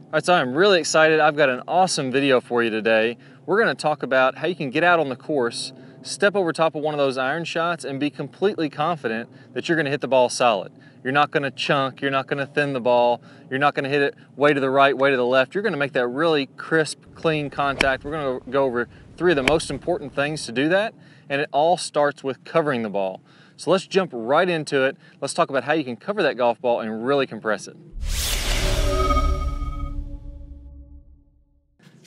All right, so I'm really excited. I've got an awesome video for you today. We're going to talk about how you can get out on the course, step over top of one of those iron shots, and be completely confident that you're going to hit the ball solid. You're not going to chunk, you're not going to thin the ball, you're not going to hit it way to the right, way to the left. You're going to make that really crisp, clean contact. We're going to go over three of the most important things to do that, and it all starts with covering the ball. So let's jump right into it. Let's talk about how you can cover that golf ball and really compress it.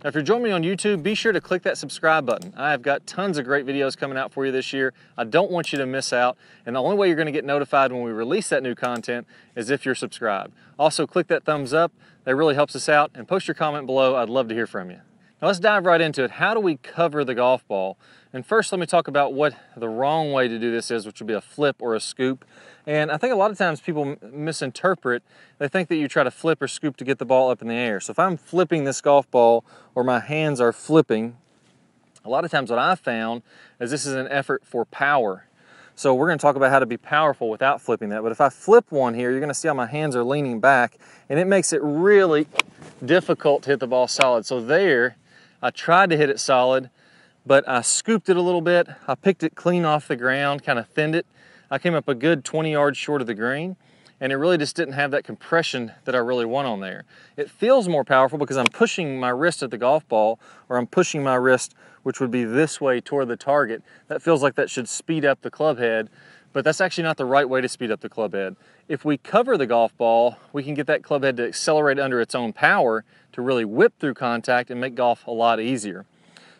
Now, if you're joining me on YouTube, be sure to click that subscribe button. I have got tons of great videos coming out for you this year. I don't want you to miss out, and the only way you're going to get notified when we release that new content is if you're subscribed. Also, click that thumbs up. That really helps us out, and post your comment below. I'd love to hear from you. Now let's dive right into it. How do we cover the golf ball? And first, let me talk about what the wrong way to do this is, which would be a flip or a scoop. And I think a lot of times people misinterpret. They think that you try to flip or scoop to get the ball up in the air. So if I'm flipping this golf ball or my hands are flipping, a lot of times what I've found is this is an effort for power. So we're going to talk about how to be powerful without flipping that. But if I flip one here, you're going to see how my hands are leaning back, and it makes it really difficult to hit the ball solid. So there, I tried to hit it solid, but I scooped it a little bit. I picked it clean off the ground, kind of thinned it. I came up a good 20 yards short of the green, and it really just didn't have that compression that I really want on there. It feels more powerful because I'm pushing my wrist at the golf ball, or I'm pushing my wrist, which would be this way toward the target. That feels like that should speed up the club head, but that's actually not the right way to speed up the club head. If we cover the golf ball, we can get that club head to accelerate under its own power to really whip through contact and make golf a lot easier.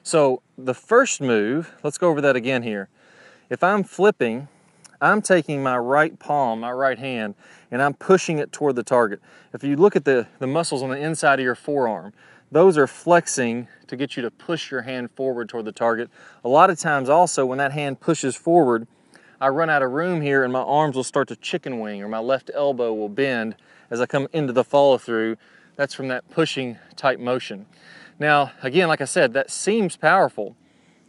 So the first move, let's go over that again here. If I'm flipping, I'm taking my right palm, my right hand, and I'm pushing it toward the target. If you look at the muscles on the inside of your forearm, those are flexing to get you to push your hand forward toward the target. A lot of times also when that hand pushes forward, I run out of room here and my arms will start to chicken wing, or my left elbow will bend as I come into the follow through. That's from that pushing type motion. Now, again, like I said, that seems powerful.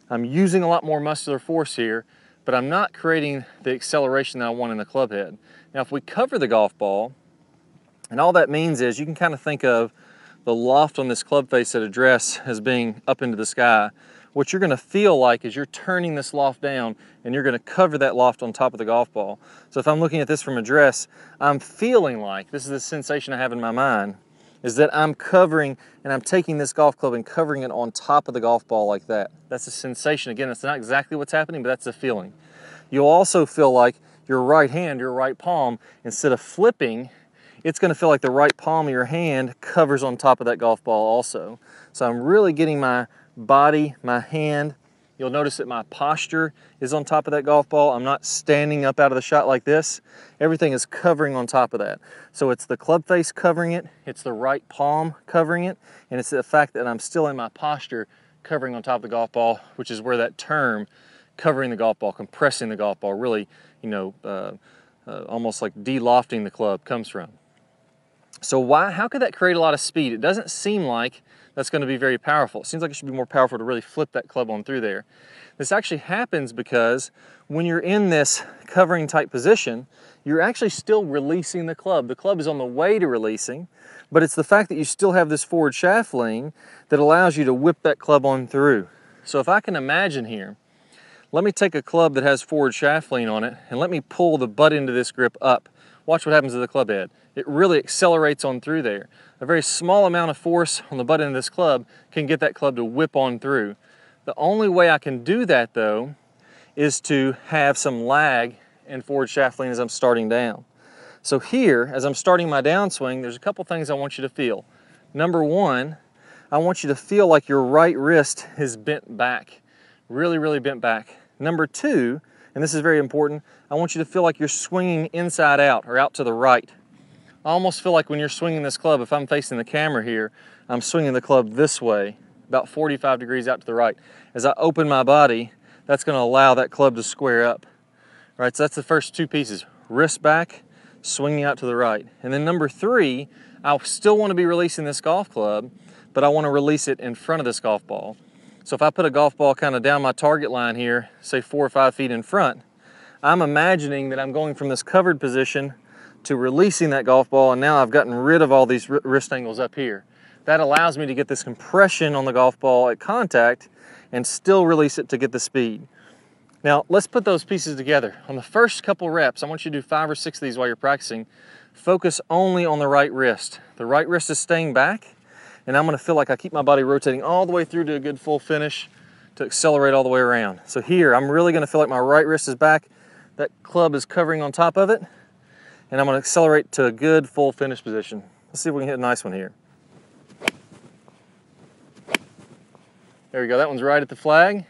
I'm using a lot more muscular force here, but I'm not creating the acceleration that I want in the club head. Now, if we cover the golf ball, and all that means is you can kind of think of the loft on this club face at address as being up into the sky. What you're going to feel like is you're turning this loft down and you're going to cover that loft on top of the golf ball. So if I'm looking at this from address, I'm feeling like, this is the sensation I have in my mind, is that I'm covering and I'm taking this golf club and covering it on top of the golf ball like that. That's a sensation. Again, it's not exactly what's happening, but that's the feeling. You'll also feel like your right hand, your right palm, instead of flipping, it's going to feel like the right palm of your hand covers on top of that golf ball also. So I'm really getting my body, my hand. You'll notice that my posture is on top of that golf ball. I'm not standing up out of the shot like this. Everything is covering on top of that. So it's the club face covering it, it's the right palm covering it, and it's the fact that I'm still in my posture covering on top of the golf ball, which is where that term, covering the golf ball, compressing the golf ball, really, almost like de-lofting the club comes from. So how could that create a lot of speed? It doesn't seem like that's going to be very powerful. It seems like it should be more powerful to really flip that club on through there. This actually happens because when you're in this covering type position, you're actually still releasing the club. The club is on the way to releasing, but it's the fact that you still have this forward shaft lean that allows you to whip that club on through. So if I can imagine here, let me take a club that has forward shaft lean on it and let me pull the butt end of this grip up. Watch what happens to the club head. It really accelerates on through there. A very small amount of force on the butt end of this club can get that club to whip on through. The only way I can do that though is to have some lag in forward shaft lean as I'm starting down. So here, as I'm starting my downswing, there's a couple things I want you to feel. Number one, I want you to feel like your right wrist is bent back. Really, really bent back. Number two, and this is very important, I want you to feel like you're swinging inside out or out to the right. I almost feel like when you're swinging this club, if I'm facing the camera here, I'm swinging the club this way, about 45 degrees out to the right. As I open my body, that's going to allow that club to square up. All right, so that's the first two pieces, wrist back, swinging out to the right. And then number three, I still want to be releasing this golf club, but I want to release it in front of this golf ball. So if I put a golf ball kind of down my target line here, say 4 or 5 feet in front, I'm imagining that I'm going from this covered position to releasing that golf ball, and now I've gotten rid of all these wrist angles up here. That allows me to get this compression on the golf ball at contact and still release it to get the speed. Now, let's put those pieces together. On the first couple reps, I want you to do 5 or 6 of these while you're practicing. Focus only on the right wrist. The right wrist is staying back, and I'm gonna feel like I keep my body rotating all the way through to a good full finish to accelerate all the way around. So here, I'm really gonna feel like my right wrist is back, that club is covering on top of it, and I'm gonna accelerate to a good full finish position. Let's see if we can hit a nice one here. There we go, that one's right at the flag.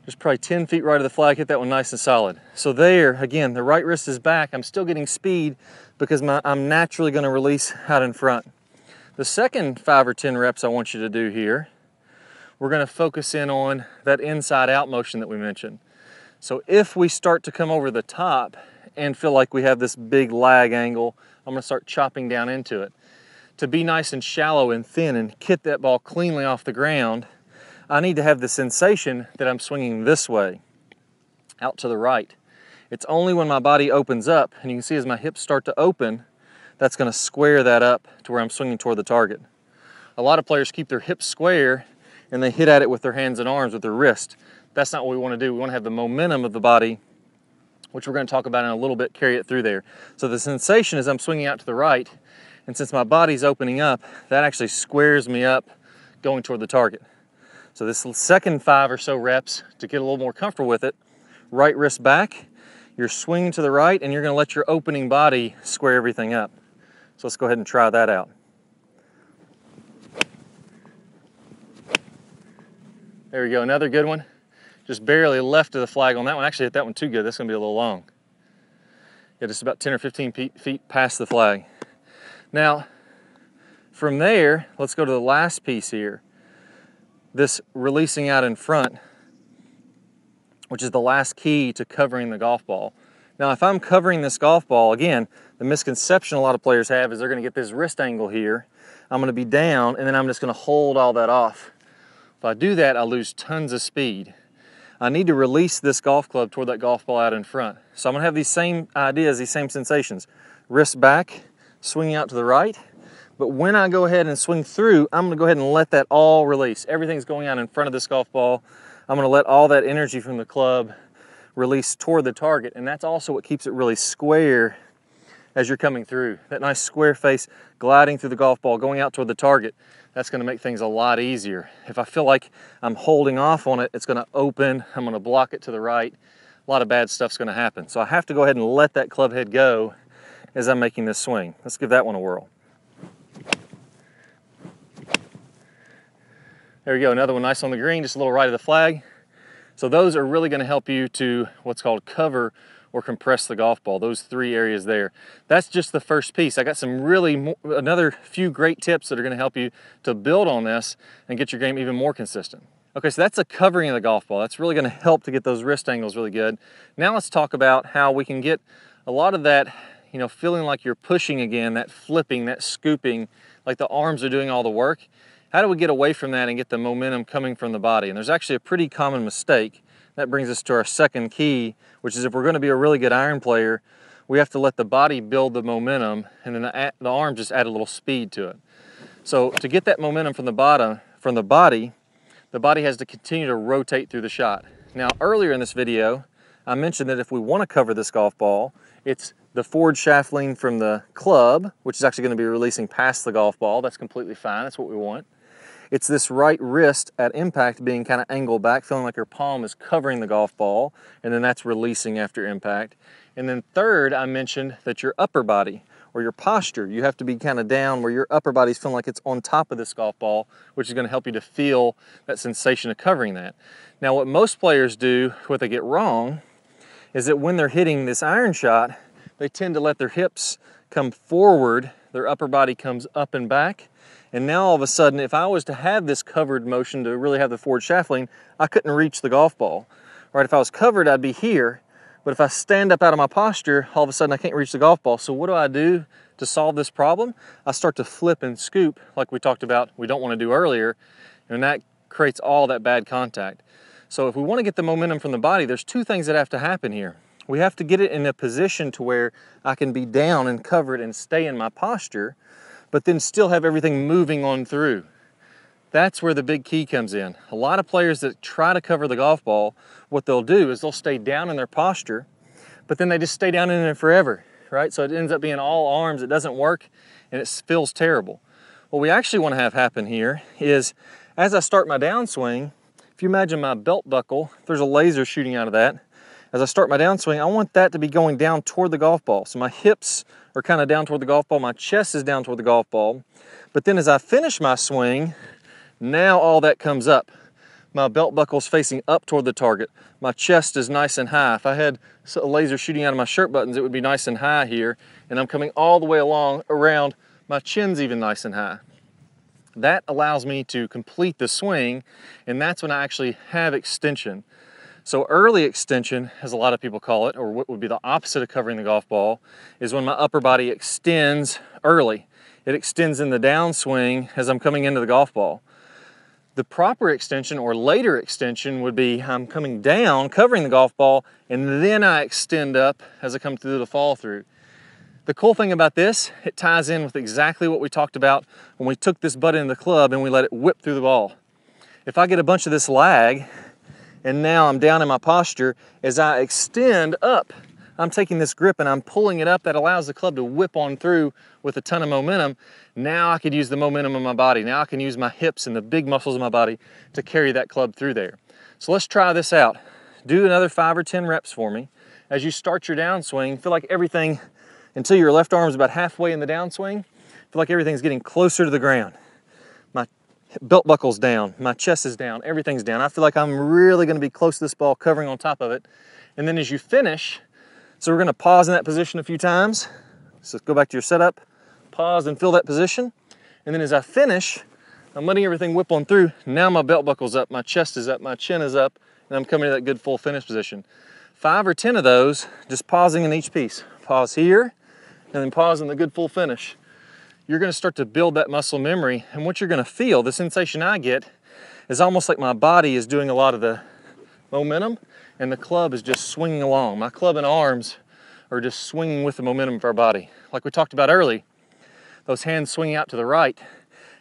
Just probably 10 feet right of the flag, hit that one nice and solid. So there, again, the right wrist is back. I'm still getting speed because I'm naturally gonna release out in front. The second 5 or 10 reps I want you to do here, we're gonna focus in on that inside out motion that we mentioned. So if we start to come over the top and feel like we have this big lag angle, I'm gonna start chopping down into it. To be nice and shallow and thin and hit that ball cleanly off the ground, I need to have the sensation that I'm swinging this way, out to the right. It's only when my body opens up, and you can see as my hips start to open, that's gonna square that up to where I'm swinging toward the target. A lot of players keep their hips square and they hit at it with their hands and arms with their wrist. That's not what we wanna do. We wanna have the momentum of the body, which we're gonna talk about in a little bit, carry it through there. So the sensation is I'm swinging out to the right, and since my body's opening up, that actually squares me up going toward the target. So this second 5 or so reps, to get a little more comfortable with it, right wrist back, you're swinging to the right, and you're gonna let your opening body square everything up. So let's go ahead and try that out. There we go, another good one. Just barely left of the flag on that one. Actually hit that one too good, that's gonna be a little long. Yeah, just about 10 or 15 feet past the flag. Now, from there, let's go to the last piece here. This releasing out in front, which is the last key to covering the golf ball. Now, if I'm covering this golf ball, again, the misconception a lot of players have is they're gonna get this wrist angle here. I'm gonna be down, and then I'm just gonna hold all that off. If I do that, I lose tons of speed. I need to release this golf club toward that golf ball out in front. So I'm gonna have these same ideas, these same sensations. Wrist back, swinging out to the right. But when I go ahead and swing through, I'm gonna go ahead and let that all release. Everything's going out in front of this golf ball. I'm gonna let all that energy from the club release toward the target, and that's also what keeps it really square as you're coming through. That nice square face gliding through the golf ball, going out toward the target, that's gonna make things a lot easier. If I feel like I'm holding off on it, it's gonna open, I'm gonna block it to the right, a lot of bad stuff's gonna happen. So I have to go ahead and let that club head go as I'm making this swing. Let's give that one a whirl. There we go, another one nice on the green, just a little right of the flag. So those are really gonna help you to what's called cover or compress the golf ball, those 3 areas there. That's just the first piece. I got some another few great tips that are gonna help you to build on this and get your game even more consistent. Okay, so that's a covering of the golf ball. That's really gonna help to get those wrist angles really good. Now let's talk about how we can get a lot of that, you know, feeling like you're pushing again, that flipping, that scooping, like the arms are doing all the work. How do we get away from that and get the momentum coming from the body? And there's actually a pretty common mistake. That brings us to our second key, which is if we're going to be a really good iron player, we have to let the body build the momentum, and then the arms just add a little speed to it. So to get that momentum from the body has to continue to rotate through the shot. Now, earlier in this video, I mentioned that if we want to cover this golf ball, it's the forward shaft lean from the club, which is actually going to be releasing past the golf ball. That's completely fine. That's what we want. It's this right wrist at impact being kind of angled back, feeling like your palm is covering the golf ball, and then that's releasing after impact. And then third, I mentioned that your upper body or your posture, you have to be kind of down where your upper body's feeling like it's on top of this golf ball, which is going to help you to feel that sensation of covering that. Now, what most players do, what they get wrong, is that when they're hitting this iron shot, they tend to let their hips come forward, their upper body comes up and back, and now all of a sudden, if I was to have this covered motion to really have the forward shaft lean, I couldn't reach the golf ball. Right? If I was covered, I'd be here, but if I stand up out of my posture, all of a sudden I can't reach the golf ball. So what do I do to solve this problem? I start to flip and scoop, like we talked about we don't want to do earlier, and that creates all that bad contact. So if we want to get the momentum from the body, there's 2 things that have to happen here. We have to get it in a position to where I can be down and covered and stay in my posture, but then still have everything moving on through. That's where the big key comes in. A lot of players that try to cover the golf ball, what they'll do is they'll stay down in their posture, but then they just stay down in it forever, right? So it ends up being all arms, it doesn't work, and it feels terrible. What we actually want to have happen here is, as I start my downswing, if you imagine my belt buckle, there's a laser shooting out of that. As I start my downswing, I want that to be going down toward the golf ball. So my hips are kind of down toward the golf ball, my chest is down toward the golf ball. But then as I finish my swing, now all that comes up. My belt buckle's facing up toward the target. My chest is nice and high. If I had a laser shooting out of my shirt buttons, it would be nice and high here. And I'm coming all the way along around, my chin's even nice and high. That allows me to complete the swing, and that's when I actually have extension. So early extension, as a lot of people call it, or what would be the opposite of covering the golf ball, is when my upper body extends early. It extends in the downswing as I'm coming into the golf ball. The proper extension or later extension would be I'm coming down, covering the golf ball, and then I extend up as I come through the fall through. The cool thing about this, it ties in with exactly what we talked about when we took this butt into the club and we let it whip through the ball. If I get a bunch of this lag, and now I'm down in my posture, as I extend up, I'm taking this grip and I'm pulling it up. That allows the club to whip on through with a ton of momentum. Now I could use the momentum of my body. Now I can use my hips and the big muscles of my body to carry that club through there. So let's try this out. Do another 5 or 10 reps for me. As you start your downswing, feel like everything, until your left arm is about halfway in the downswing, feel like everything's getting closer to the ground. My belt buckle's down, my chest is down, everything's down. I feel like I'm really gonna be close to this ball, covering on top of it. And then as you finish, so we're gonna pause in that position a few times. So go back to your setup, pause and feel that position. And then as I finish, I'm letting everything whip on through. Now my belt buckle's up, my chest is up, my chin is up, and I'm coming to that good full finish position. 5 or 10 of those, just pausing in each piece. Pause here, and then pause in the good full finish. You're gonna start to build that muscle memory, and what you're gonna feel, the sensation I get, is almost like my body is doing a lot of the momentum, and the club is just swinging along. My club and arms are just swinging with the momentum of our body. Like we talked about early, those hands swinging out to the right.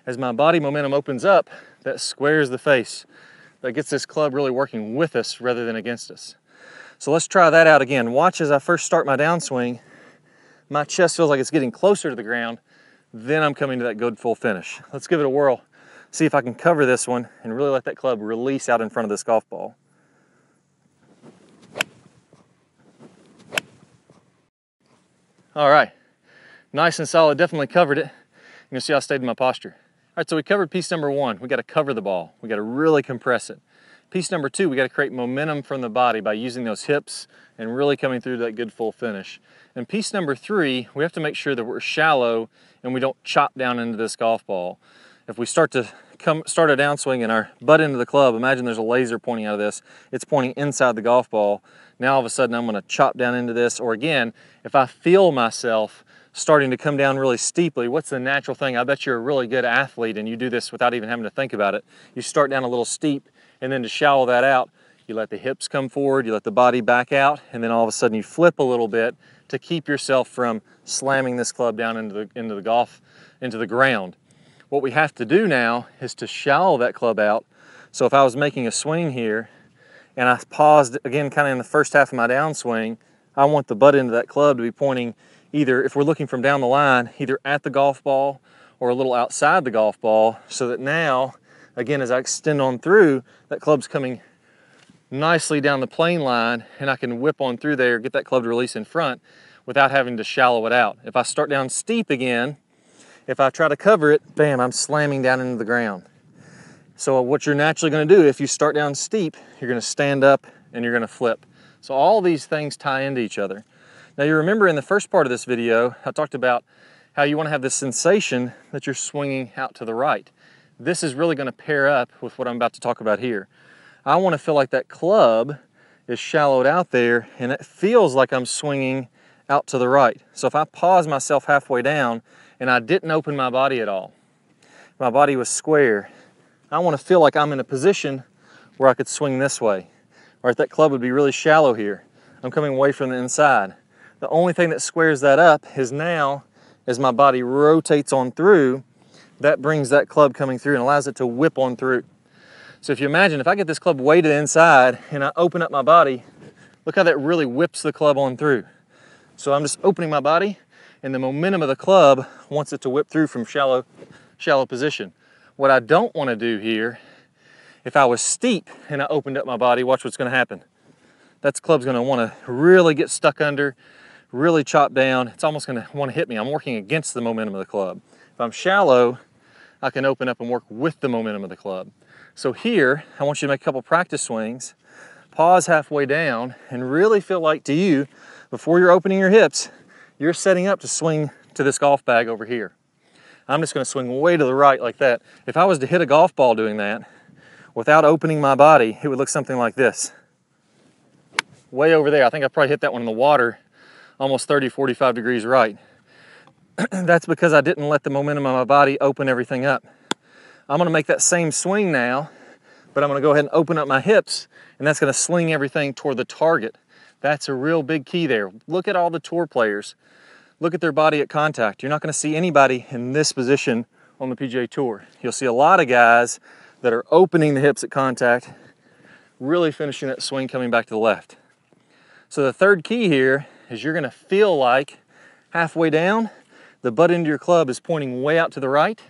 As my body momentum opens up, that squares the face. That gets this club really working with us rather than against us. So let's try that out again. Watch as I first start my downswing. My chest feels like it's getting closer to the ground. Then I'm coming to that good full finish. Let's give it a whirl. See if I can cover this one and really let that club release out in front of this golf ball. All right, nice and solid, definitely covered it. You'll see how I stayed in my posture. All right, so we covered piece number 1. We gotta cover the ball. We gotta really compress it. Piece number 2, we gotta create momentum from the body by using those hips and really coming through to that good full finish. And piece number 3, we have to make sure that we're shallow and we don't chop down into this golf ball. If we start a downswing and our butt into the club, imagine there's a laser pointing out of this. It's pointing inside the golf ball. Now all of a sudden I'm gonna chop down into this, or again, if I feel myself starting to come down really steeply, what's the natural thing? I bet you're a really good athlete and you do this without even having to think about it. You start down a little steep, and then to shallow that out, you let the hips come forward, you let the body back out, and then all of a sudden you flip a little bit to keep yourself from slamming this club down into the ground. What we have to do now is to shallow that club out. So if I was making a swing here and I paused again kind of in the first half of my downswing, I want the butt end of that club to be pointing either, if we're looking from down the line, either at the golf ball or a little outside the golf ball, so that now, again, as I extend on through, that club's coming nicely down the plane line and I can whip on through there, get that club to release in front without having to shallow it out. If I start down steep again, if I try to cover it, bam, I'm slamming down into the ground. So what you're naturally gonna do, if you start down steep, you're gonna stand up and you're gonna flip. So all these things tie into each other. Now you remember in the first part of this video, I talked about how you wanna have this sensation that you're swinging out to the right. This is really gonna pair up with what I'm about to talk about here. I wanna feel like that club is shallowed out there and it feels like I'm swinging out to the right. So if I pause myself halfway down and I didn't open my body at all, my body was square, I wanna feel like I'm in a position where I could swing this way. Right, that club would be really shallow here. I'm coming away from the inside. The only thing that squares that up is now, as my body rotates on through, that brings that club coming through and allows it to whip on through. So if you imagine, if I get this club weighted inside and I open up my body, look how that really whips the club on through. So I'm just opening my body, and the momentum of the club wants it to whip through from shallow position. What I don't want to do here, if I was steep and I opened up my body, watch what's going to happen. That club's going to want to really get stuck under, really chop down. It's almost going to want to hit me. I'm working against the momentum of the club. If I'm shallow, I can open up and work with the momentum of the club. So here, I want you to make a couple practice swings, pause halfway down, and really feel like to you, before you're opening your hips, you're setting up to swing to this golf bag over here. I'm just going to swing way to the right like that. If I was to hit a golf ball doing that, without opening my body, it would look something like this. Way over there. I think I probably hit that one in the water almost 30, 45 degrees right. That's because I didn't let the momentum of my body open everything up. I'm going to make that same swing now, but I'm going to go ahead and open up my hips, and that's going to sling everything toward the target. That's a real big key there. Look at all the tour players. Look at their body at contact. You're not going to see anybody in this position on the PGA Tour. You'll see a lot of guys that are opening the hips at contact, really finishing that swing coming back to the left. So the third key here is you're going to feel like halfway down, the butt end of your club is pointing way out to the right,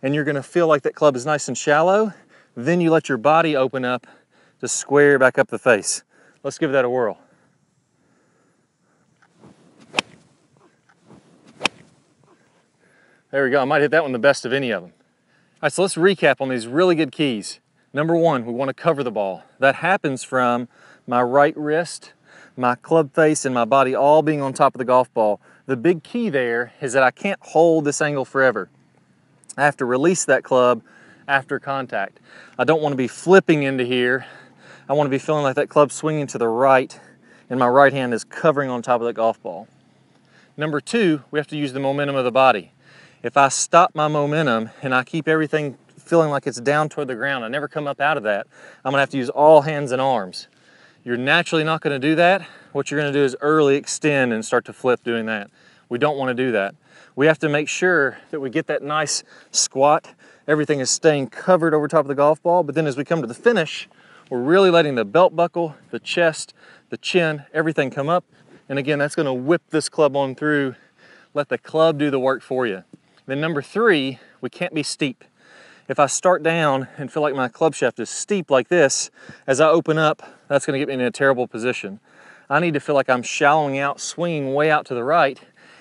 and you're going to feel like that club is nice and shallow. Then you let your body open up to square back up the face. Let's give that a whirl. There we go. I might hit that one the best of any of them. All right, so let's recap on these really good keys. Number one, we want to cover the ball. That happens from my right wrist, my club face, and my body all being on top of the golf ball. The big key there is that I can't hold this angle forever. I have to release that club after contact. I don't want to be flipping into here. I want to be feeling like that club swinging to the right, and my right hand is covering on top of that golf ball. Number two, we have to use the momentum of the body. If I stop my momentum and I keep everything feeling like it's down toward the ground, I never come up out of that, I'm going to have to use all hands and arms. You're naturally not going to do that. What you're going to do is early extend and start to flip doing that. We don't want to do that. We have to make sure that we get that nice squat. Everything is staying covered over top of the golf ball, but then as we come to the finish, we're really letting the belt buckle, the chest, the chin, everything come up. And again, that's going to whip this club on through. Let the club do the work for you. Then number three, we can't be steep. If I start down and feel like my club shaft is steep like this, as I open up, that's going to get me in a terrible position. I need to feel like I'm shallowing out, swinging way out to the right,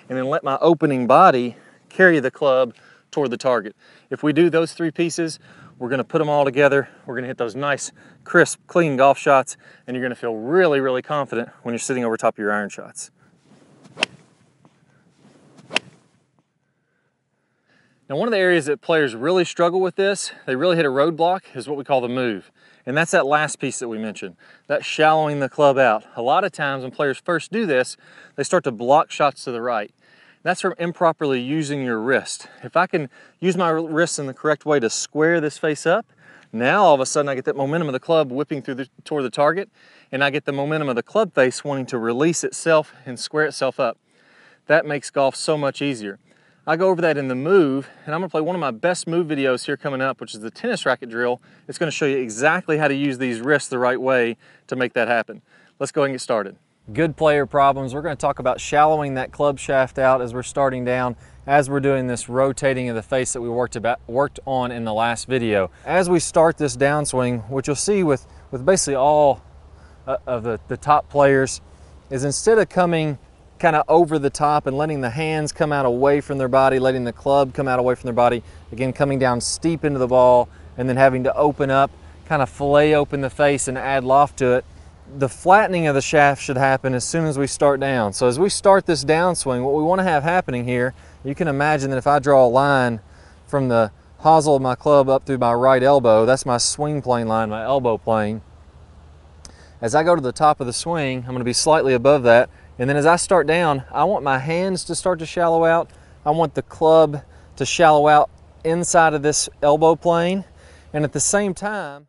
and then let my opening body carry the club toward the target. If we do those three pieces, we're going to put them all together. We're going to hit those nice, crisp, clean golf shots, and you're going to feel really, really confident when you're sitting over top of your iron shots. Now, one of the areas that players really struggle with this, they really hit a roadblock, is what we call the move. And that's that last piece that we mentioned, that shallowing the club out. A lot of times when players first do this, they start to block shots to the right. That's from improperly using your wrist. If I can use my wrist in the correct way to square this face up, now all of a sudden I get that momentum of the club whipping toward the target, and I get the momentum of the club face wanting to release itself and square itself up. That makes golf so much easier. I go over that in the move, and I'm going to play one of my best move videos here coming up, which is the tennis racket drill. It's going to show you exactly how to use these wrists the right way to make that happen. Let's go ahead and get started. Good player problems. We're going to talk about shallowing that club shaft out as we're starting down, as we're doing this rotating of the face that we worked on in the last video. As we start this downswing, what you'll see with basically all of the top players is instead of coming kind of over the top and letting the hands come out away from their body, letting the club come out away from their body, again coming down steep into the ball and then having to open up, kind of fillet open the face and add loft to it. The flattening of the shaft should happen as soon as we start down. So as we start this downswing, what we want to have happening here, you can imagine that if I draw a line from the hosel of my club up through my right elbow, that's my swing plane line, my elbow plane. As I go to the top of the swing, I'm going to be slightly above that. And then as I start down, I want my hands to start to shallow out. I want the club to shallow out inside of this elbow plane. And at the same time,